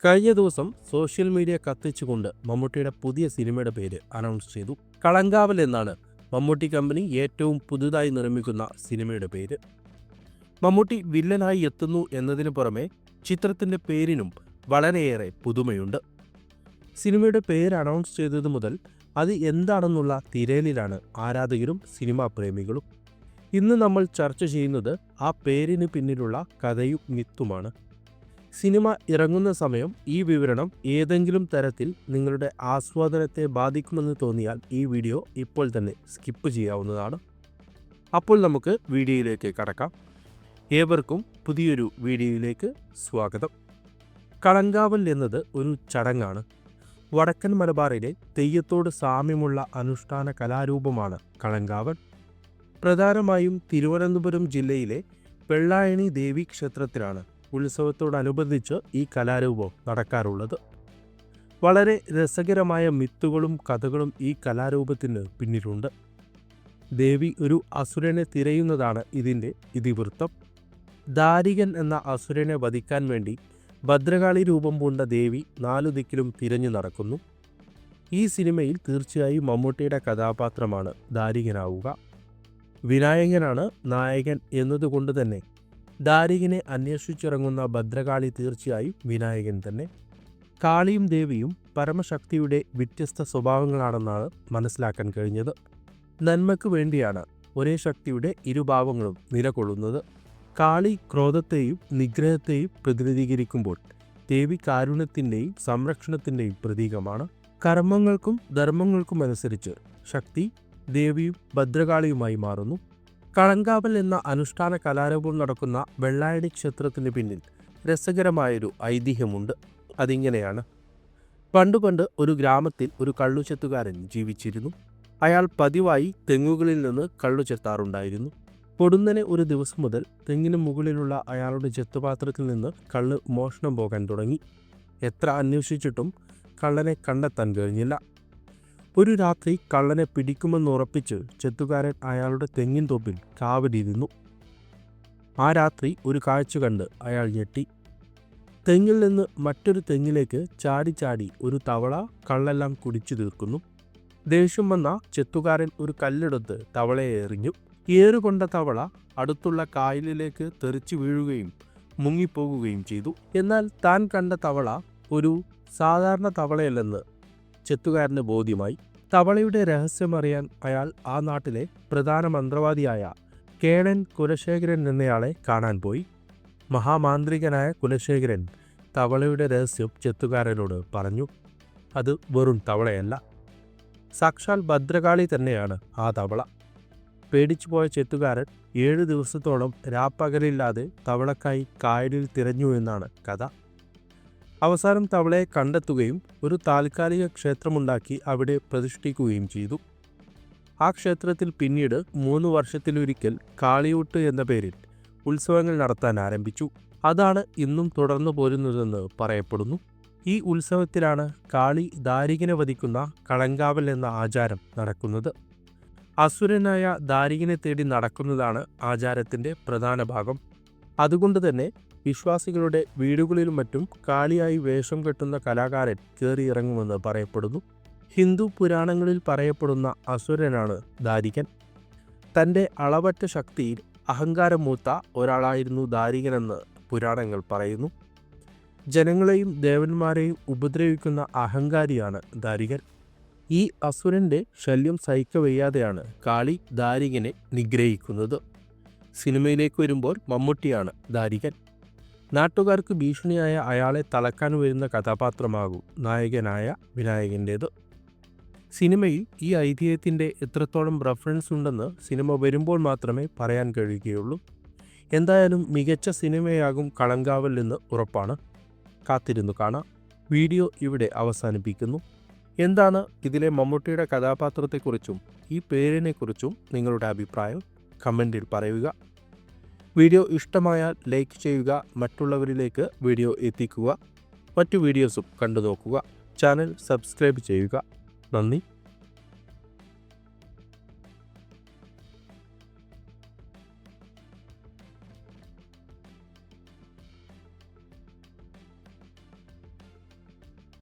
കഴിഞ്ഞ ദിവസം social media കത്തിച്ചുകൊണ്ട് മമ്മൂട്ടിയുടെ പുതിയ സിനിമയുടെ പേര് അനൗൺസ് ചെയ്തു. കളങ്കാവൽ എന്നാണ് മമ്മൂട്ടി കമ്പനി ഏറ്റവും പുതുതായി നിർമ്മിക്കുന്ന സിനിമയുടെ പേര്. മമ്മൂട്ടി വില്ലനായി എത്തുന്നു എന്നതിനു പുറമെ ചിത്രത്തിൻ്റെ പേരിനും വളരെയേറെ പുതുമയുണ്ട്. സിനിമയുടെ പേര് അനൗൺസ് ചെയ്തതു മുതൽ അത് എന്താണെന്നുള്ള തിരയലിലാണ് ആരാധകരും സിനിമാ പ്രേമികളും. ഇന്ന് നമ്മൾ ചർച്ച ചെയ്യുന്നത് ആ പേരിന് പിന്നിലുള്ള കഥയും മിത്തുമാണ്. സിനിമ ഇറങ്ങുന്ന സമയം ഈ വിവരണം ഏതെങ്കിലും തരത്തിൽ നിങ്ങളുടെ ആസ്വാദനത്തെ ബാധിക്കുമെന്ന് തോന്നിയാൽ ഈ വീഡിയോ ഇപ്പോൾ തന്നെ സ്കിപ്പ് ചെയ്യാവുന്നതാണ്. അപ്പോൾ നമുക്ക് വീഡിയോയിലേക്ക് കടക്കാം. ഏവർക്കും പുതിയൊരു വീഡിയോയിലേക്ക് സ്വാഗതം. കളങ്കാവൽ എന്നത് ഒരു ചടങ്ങാണ്. വടക്കൻ മലബാറിലെ തെയ്യത്തോട് സാമ്യമുള്ള അനുഷ്ഠാന കലാരൂപമാണ് കളങ്കാവൽ. പ്രധാനമായും തിരുവനന്തപുരം ജില്ലയിലെ വെള്ളായണി ദേവി ക്ഷേത്രത്തിലാണ് ഉത്സവത്തോടനുബന്ധിച്ച് ഈ കലാരൂപം നടക്കാറുള്ളത്. വളരെ രസകരമായ മിത്തുകളും കഥകളും ഈ കലാരൂപത്തിന് പിന്നിലുണ്ട്. ദേവി ഒരു അസുരനെ തിരയുന്നതാണ് ഇതിൻ്റെ ഇതിവൃത്തം. ദാരികൻ എന്ന അസുരനെ വധിക്കാൻ വേണ്ടി ഭദ്രകാളി രൂപം പൂണ്ട ദേവി 4 ദിക്കിലും തിരഞ്ഞു നടക്കുന്നു. ഈ സിനിമയിൽ തീർച്ചയായും മമ്മൂട്ടിയുടെ കഥാപാത്രമാണ് ദാരികനാവുക. വിനായകനാണ് നായകൻ എന്നതുകൊണ്ട് തന്നെ ദാരികനെ അന്വേഷിച്ചിറങ്ങുന്ന ഭദ്രകാളി തീർച്ചയായും വിനായകൻ തന്നെ. കാളിയും ദേവിയും പരമശക്തിയുടെ വ്യത്യസ്ത സ്വഭാവങ്ങളാണെന്നാണ് മനസ്സിലാക്കാൻ കഴിഞ്ഞത്. നന്മയ്ക്ക് വേണ്ടിയാണ് ഒരേ ശക്തിയുടെ ഇരുഭാവങ്ങളും നിലകൊള്ളുന്നത്. കാളി ക്രോധത്തെയും നിഗ്രഹത്തെയും പ്രതിനിധീകരിക്കുമ്പോൾ ദേവി കാരുണ്യത്തിൻ്റെയും സംരക്ഷണത്തിൻ്റെയും പ്രതീകമാണ്. കർമ്മങ്ങൾക്കും ധർമ്മങ്ങൾക്കും അനുസരിച്ച് ശക്തി ദേവിയും ഭദ്രകാളിയുമായി മാറുന്നു. കളങ്കാവൽ എന്ന അനുഷ്ഠാന കലാരൂപം നടക്കുന്ന വെള്ളായണി ക്ഷേത്രത്തിന് പിന്നിൽ രസകരമായൊരു ഐതിഹ്യമുണ്ട്. അതിങ്ങനെയാണ്. പണ്ട് ഒരു ഗ്രാമത്തിൽ ഒരു കള്ളുചെത്തുകാരൻ ജീവിച്ചിരുന്നു. അയാൾ പതിവായി തെങ്ങുകളിൽ നിന്ന് കള്ളു ചെത്താറുണ്ടായിരുന്നു. പൊടുന്നനെ ഒരു ദിവസം മുതൽ തെങ്ങിന് മുകളിലുള്ള അയാളുടെ ചെത്തുപാത്രത്തിൽ നിന്ന് കള്ള് മോഷണം പോകാൻ തുടങ്ങി. എത്ര അന്വേഷിച്ചിട്ടും കള്ളനെ കണ്ടെത്താൻ കഴിഞ്ഞില്ല. ഒരു രാത്രി കള്ളനെ പിടിക്കുമെന്നുറപ്പിച്ച് ചെത്തുകാരൻ അയാളുടെ തെങ്ങിൻ തോപ്പിൽ കാവലിരുന്നു. ആ രാത്രി ഒരു കാഴ്ച കണ്ട് അയാൾ ഞെട്ടി. തെങ്ങിൽ നിന്ന് മറ്റൊരു തെങ്ങിലേക്ക് ചാടി ഒരു തവള കള്ളെല്ലാം കുടിച്ചു തീർക്കുന്നു. ദേഷ്യം വന്ന ചെത്തുകാരൻ ഒരു കല്ലെടുത്ത് തവളയെ എറിഞ്ഞു. ഏറുകൊണ്ട തവള അടുത്തുള്ള കായലിലേക്ക് തെറിച്ചു വീഴുകയും മുങ്ങിപ്പോകുകയും ചെയ്തു. എന്നാൽ താൻ കണ്ട തവള ഒരു സാധാരണ തവളയല്ലെന്ന് ചെത്തുകാരന് ബോധ്യമായി. തവളയുടെ രഹസ്യമറിയാൻ അയാൾ ആ നാട്ടിലെ പ്രധാന മന്ത്രവാദിയായ കേണൻ കുലശേഖരൻ എന്നയാളെ കാണാൻ പോയി. മഹാമാന്ത്രികനായ കുലശേഖരൻ തവളയുടെ രഹസ്യം ചെത്തുകാരനോട് പറഞ്ഞു. അത് വെറും തവളയല്ല, സാക്ഷാൽ ഭദ്രകാളി തന്നെയാണ് ആ തവള. പേടിച്ചു പോയ ചെത്തുകാരൻ 7 ദിവസത്തോളം രാപ്പകലില്ലാതെ തവളക്കായി കായലിൽ തിരഞ്ഞു എന്നാണ് കഥ. അവസാനം തവളയെ കണ്ടെത്തുകയും ഒരു താൽക്കാലിക ക്ഷേത്രമുണ്ടാക്കി അവിടെ പ്രതിഷ്ഠിക്കുകയും ചെയ്തു. ആ ക്ഷേത്രത്തിൽ പിന്നീട് 3 വർഷത്തിലൊരിക്കൽ കാളിയൂട്ട് എന്ന പേരിൽ ഉത്സവങ്ങൾ നടത്താൻ ആരംഭിച്ചു. അതാണ് ഇന്നും തുടർന്നു പോരുന്നതെന്ന് പറയപ്പെടുന്നു. ഈ ഉത്സവത്തിലാണ് കാളി ദാരികനെ വധിക്കുന്ന കളങ്കാവൽ എന്ന ആചാരം നടക്കുന്നത്. അസുരനായ ദാരികനെ തേടി നടക്കുന്നതാണ് ആചാരത്തിൻ്റെ പ്രധാന ഭാഗം. അതുകൊണ്ട് തന്നെ വിശ്വാസികളുടെ വീടുകളിലും മറ്റും കാളിയായി വേഷം കെട്ടുന്ന കലാകാരൻ കയറിയിറങ്ങുമെന്ന് പറയപ്പെടുന്നു. ഹിന്ദു പുരാണങ്ങളിൽ പറയപ്പെടുന്ന അസുരനാണ് ദാരികൻ. തൻ്റെ അളവറ്റ ശക്തിയിൽ അഹങ്കാരം മൂത്ത ഒരാളായിരുന്നു ദാരികനെന്ന് പുരാണങ്ങൾ പറയുന്നു. ജനങ്ങളെയും ദേവന്മാരെയും ഉപദ്രവിക്കുന്ന അഹങ്കാരിയാണ് ദാരികൻ. ഈ അസുരൻ്റെ ശല്യം സഹിക്കവയ്യാതെയാണ് കാളി ദാരികനെ നിഗ്രഹിക്കുന്നത്. സിനിമയിലേക്ക് വരുമ്പോൾ മമ്മൂട്ടിയാണ് ദാരികൻ. നാട്ടുകാർക്ക് ഭീഷണിയായ അയാളെ തളക്കാൻ വരുന്ന കഥാപാത്രമാകും നായകനായ വിനായകൻ്റേത്. സിനിമയിൽ ഈ ഐതിഹ്യത്തിൻ്റെ എത്രത്തോളം റെഫറൻസ് ഉണ്ടെന്ന് സിനിമ വരുമ്പോൾ മാത്രമേ പറയാൻ കഴിയുകയുള്ളൂ. എന്തായാലും മികച്ച സിനിമയാകും കളങ്കാവൽ എന്ന് ഉറപ്പാണ്. കാത്തിരുന്നു കാണാം. വീഡിയോ ഇവിടെ അവസാനിപ്പിക്കുന്നു. എന്താണ് ഇതിലെ മമ്മൂട്ടിയുടെ കഥാപാത്രത്തെക്കുറിച്ചും ഈ പേരിനെക്കുറിച്ചും നിങ്ങളുടെ അഭിപ്രായം കമൻറ്റിൽ പറയുക. വീഡിയോ ഇഷ്ടമായാൽ ലൈക്ക് ചെയ്യുക, മറ്റുള്ളവരിലേക്ക് വീഡിയോ എത്തിക്കുക. മറ്റു വീഡിയോസും കണ്ടു നോക്കുക. ചാനൽ സബ്സ്ക്രൈബ് ചെയ്യുക. നന്ദി.